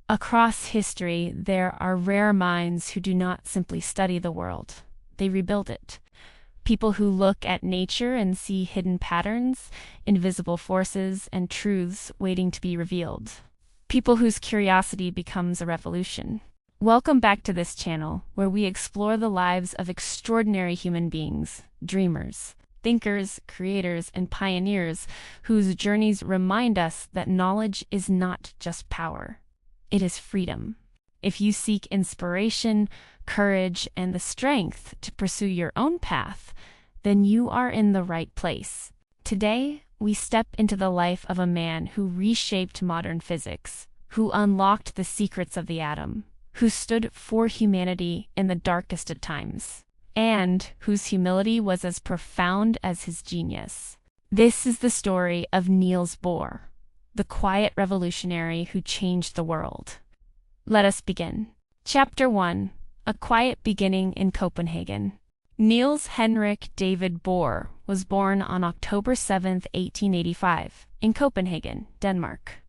Across history, there are rare minds who do not simply study the world, they rebuild it. People who look at nature and see hidden patterns, invisible forces, and truths waiting to be revealed. People whose curiosity becomes a revolution. Welcome back to this channel, where we explore the lives of extraordinary human beings, dreamers, thinkers, creators, and pioneers whose journeys remind us that knowledge is not just power. It is freedom. If you seek inspiration, courage, and the strength to pursue your own path, then you are in the right place. Today, we step into the life of a man who reshaped modern physics, who unlocked the secrets of the atom, who stood for humanity in the darkest of times, and whose humility was as profound as his genius. This is the story of Niels Bohr, the quiet revolutionary who changed the world. Let us begin. Chapter 1: A Quiet Beginning in Copenhagen. Niels Henrik David Bohr was born on October 7, 1885, in Copenhagen, Denmark.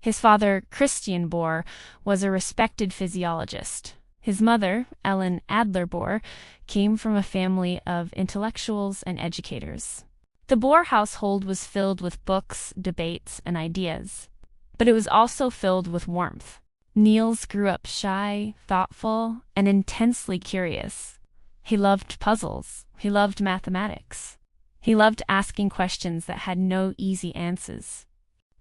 His father, Christian Bohr, was a respected physiologist. His mother, Ellen Adler Bohr, came from a family of intellectuals and educators. The Bohr household was filled with books, debates, and ideas, but it was also filled with warmth. Niels grew up shy, thoughtful, and intensely curious. He loved puzzles. He loved mathematics. He loved asking questions that had no easy answers.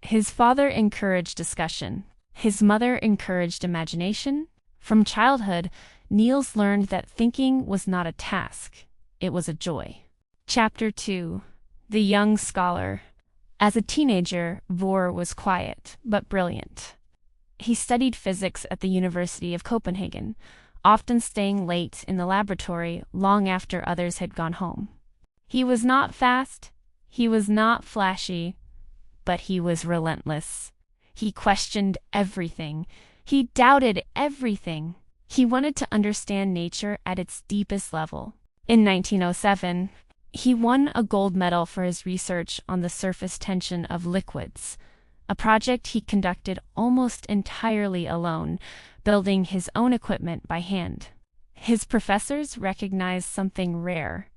His father encouraged discussion. His mother encouraged imagination. From childhood, Niels learned that thinking was not a task. It was a joy. Chapter 2: The Young Scholar. As a teenager, Bohr was quiet, but brilliant. He studied physics at the University of Copenhagen, often staying late in the laboratory long after others had gone home. He was not fast, he was not flashy, but he was relentless. He questioned everything. He doubted everything. He wanted to understand nature at its deepest level. In 1907, he won a gold medal for his research on the surface tension of liquids, a project he conducted almost entirely alone, building his own equipment by hand. His professors recognized something rare,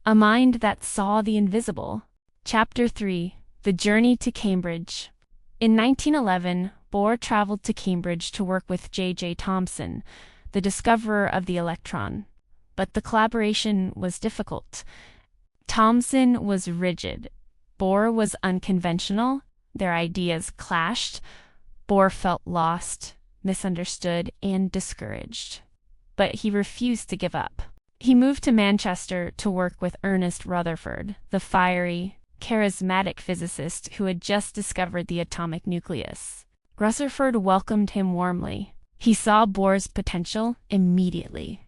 a mind that saw the invisible. Chapter 3: The Journey to Cambridge. In 1911, Bohr traveled to Cambridge to work with J.J. Thomson, the discoverer of the electron. But the collaboration was difficult. Thomson was rigid. Bohr was unconventional. Their ideas clashed. Bohr felt lost, misunderstood, and discouraged. But he refused to give up. He moved to Manchester to work with Ernest Rutherford, the fiery, charismatic physicist who had just discovered the atomic nucleus. Rutherford welcomed him warmly. He saw Bohr's potential immediately.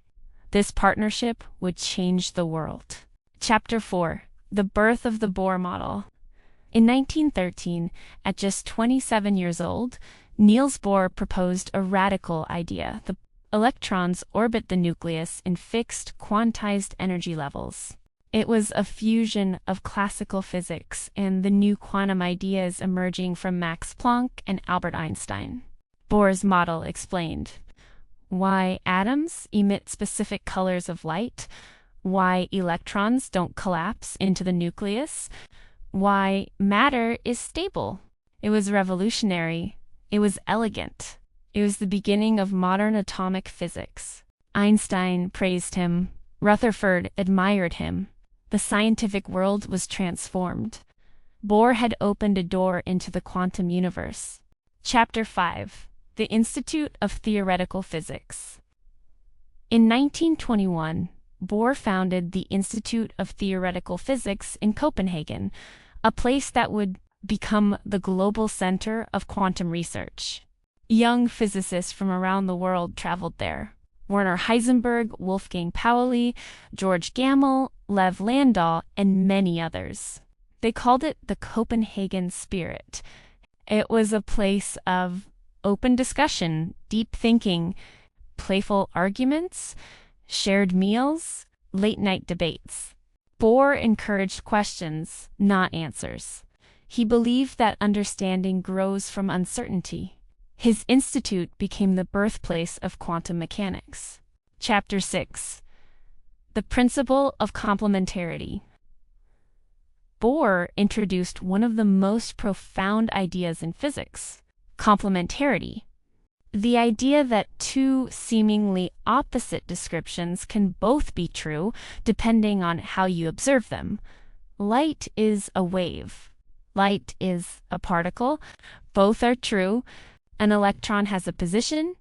This partnership would change the world. Chapter 4: The Birth of the Bohr Model. In 1913, at just 27 years old, Niels Bohr proposed a radical idea. The electrons orbit the nucleus in fixed, quantized energy levels. It was a fusion of classical physics and the new quantum ideas emerging from Max Planck and Albert Einstein. Bohr's model explained why atoms emit specific colors of light, why electrons don't collapse into the nucleus, why matter is stable. It was revolutionary. It was elegant. It was the beginning of modern atomic physics. Einstein praised him. Rutherford admired him. The scientific world was transformed. Bohr had opened a door into the quantum universe. Chapter 5: The Institute of Theoretical Physics. In 1921, Bohr founded the Institute of Theoretical Physics in Copenhagen, a place that would become the global center of quantum research. Young physicists from around the world traveled there. Werner Heisenberg, Wolfgang Pauli, George Gamow, Lev Landau, and many others. They called it the Copenhagen Spirit. It was a place of open discussion, deep thinking, playful arguments, shared meals, late-night debates. Bohr encouraged questions, not answers. He believed that understanding grows from uncertainty. His institute became the birthplace of quantum mechanics. Chapter 6. The Principle of Complementarity. Bohr introduced one of the most profound ideas in physics, complementarity. The idea that two seemingly opposite descriptions can both be true depending on how you observe them. Light is a wave. Light is a particle. Both are true. An electron has a position.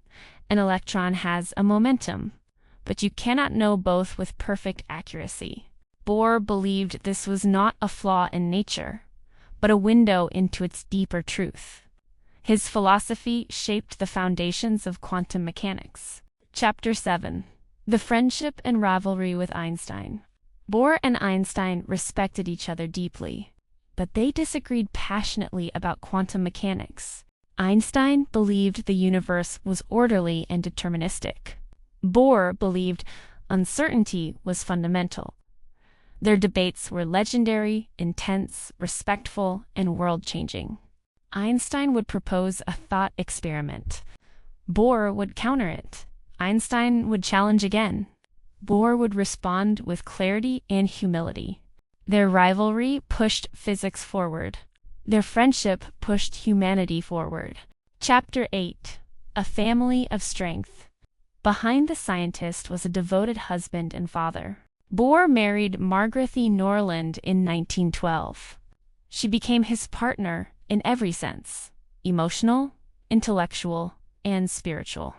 An electron has a momentum. But you cannot know both with perfect accuracy. Bohr believed this was not a flaw in nature, but a window into its deeper truth. His philosophy shaped the foundations of quantum mechanics. Chapter 7. The Friendship and Rivalry with Einstein. Bohr and Einstein respected each other deeply, but they disagreed passionately about quantum mechanics. Einstein believed the universe was orderly and deterministic. Bohr believed uncertainty was fundamental. Their debates were legendary, intense, respectful, and world-changing. Einstein would propose a thought experiment. Bohr would counter it. Einstein would challenge again. Bohr would respond with clarity and humility. Their rivalry pushed physics forward. Their friendship pushed humanity forward. Chapter 8. A Family of Strength. Behind the scientist was a devoted husband and father. Bohr married Margrethe Norland in 1912. She became his partner in every sense: emotional, intellectual, and spiritual.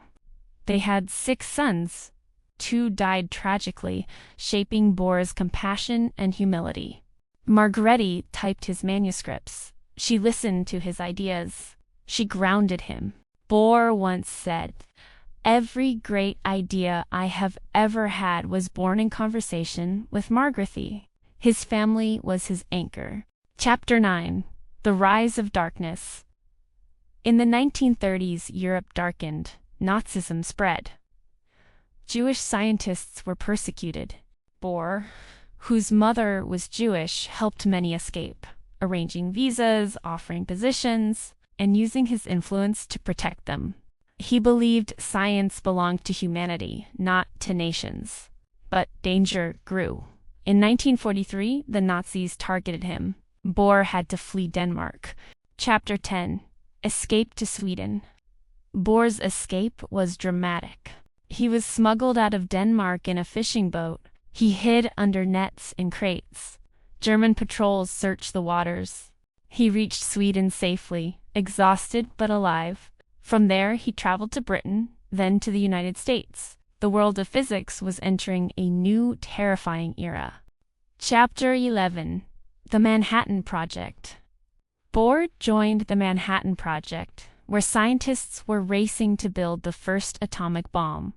They had 6 sons. 2 died tragically, shaping Bohr's compassion and humility. Margrethe typed his manuscripts. She listened to his ideas. She grounded him. Bohr once said, "Every great idea I have ever had was born in conversation with Margrethe." His family was his anchor. Chapter 9. The Rise of Darkness. In the 1930s, Europe darkened. Nazism spread. Jewish scientists were persecuted. Bohr, whose mother was Jewish, helped many escape, arranging visas, offering positions, and using his influence to protect them. He believed science belonged to humanity, not to nations. But danger grew. In 1943, the Nazis targeted him. Bohr had to flee Denmark. Chapter 10. Escape to Sweden. Bohr's escape was dramatic. He was smuggled out of Denmark in a fishing boat. He hid under nets and crates. German patrols searched the waters. He reached Sweden safely, exhausted but alive. From there, he traveled to Britain, then to the United States. The world of physics was entering a new, terrifying era. Chapter 11. The Manhattan Project. Bohr joined the Manhattan Project, where scientists were racing to build the first atomic bomb.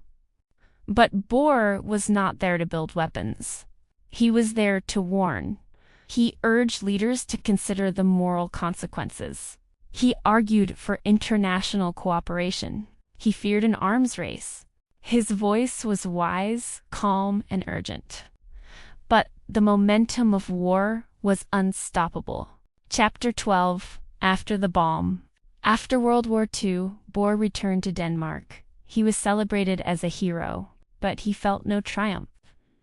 But Bohr was not there to build weapons. He was there to warn. He urged leaders to consider the moral consequences. He argued for international cooperation. He feared an arms race. His voice was wise, calm, and urgent. But the momentum of war was unstoppable. Chapter 12. After the bomb. After World War II, Bohr returned to Denmark. He was celebrated as a hero, but he felt no triumph.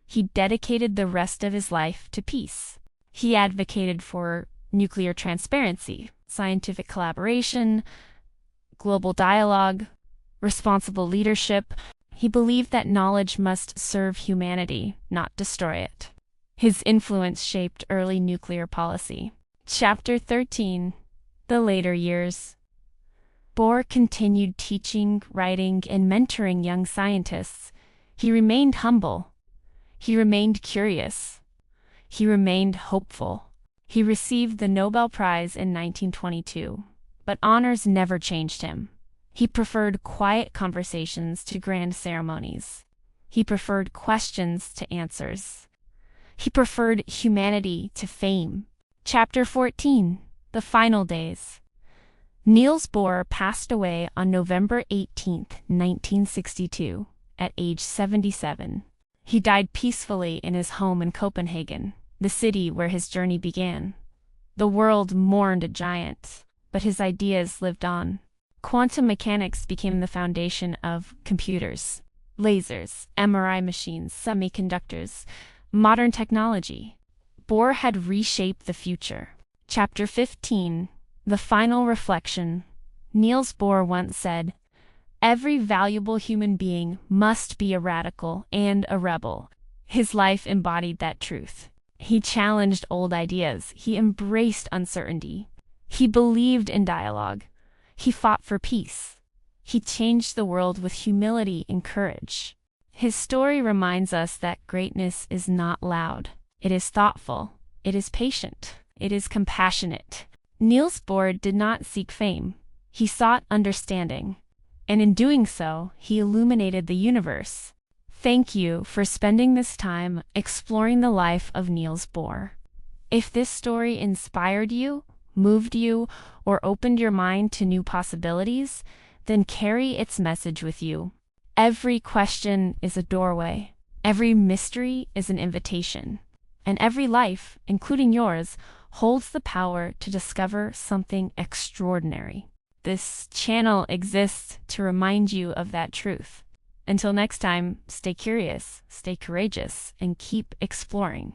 He dedicated the rest of his life to peace. He advocated for nuclear transparency, scientific collaboration, global dialogue, responsible leadership. He believed that knowledge must serve humanity, not destroy it. His influence shaped early nuclear policy. Chapter 13. The Later Years. Bohr continued teaching, writing, and mentoring young scientists. He remained humble. He remained curious. He remained hopeful. He received the Nobel Prize in 1922, but honors never changed him. He preferred quiet conversations to grand ceremonies. He preferred questions to answers. He preferred humanity to fame. Chapter 14. The Final Days. Niels Bohr passed away on November 18, 1962, at age 77. He died peacefully in his home in Copenhagen, the city where his journey began. The world mourned a giant, but his ideas lived on. Quantum mechanics became the foundation of computers, lasers, MRI machines, semiconductors, modern technology. Bohr had reshaped the future. Chapter 15. The Final Reflection. Niels Bohr once said, "Every valuable human being must be a radical and a rebel." His life embodied that truth. He challenged old ideas. He embraced uncertainty. He believed in dialogue. He fought for peace. He changed the world with humility and courage. His story reminds us that greatness is not loud. It is thoughtful. It is patient. It is compassionate. Niels Bohr did not seek fame. He sought understanding. And in doing so, he illuminated the universe. Thank you for spending this time exploring the life of Niels Bohr. If this story inspired you, moved you, or opened your mind to new possibilities, then carry its message with you. Every question is a doorway. Every mystery is an invitation. And every life, including yours, holds the power to discover something extraordinary. This channel exists to remind you of that truth. Until next time, stay curious, stay courageous, and keep exploring.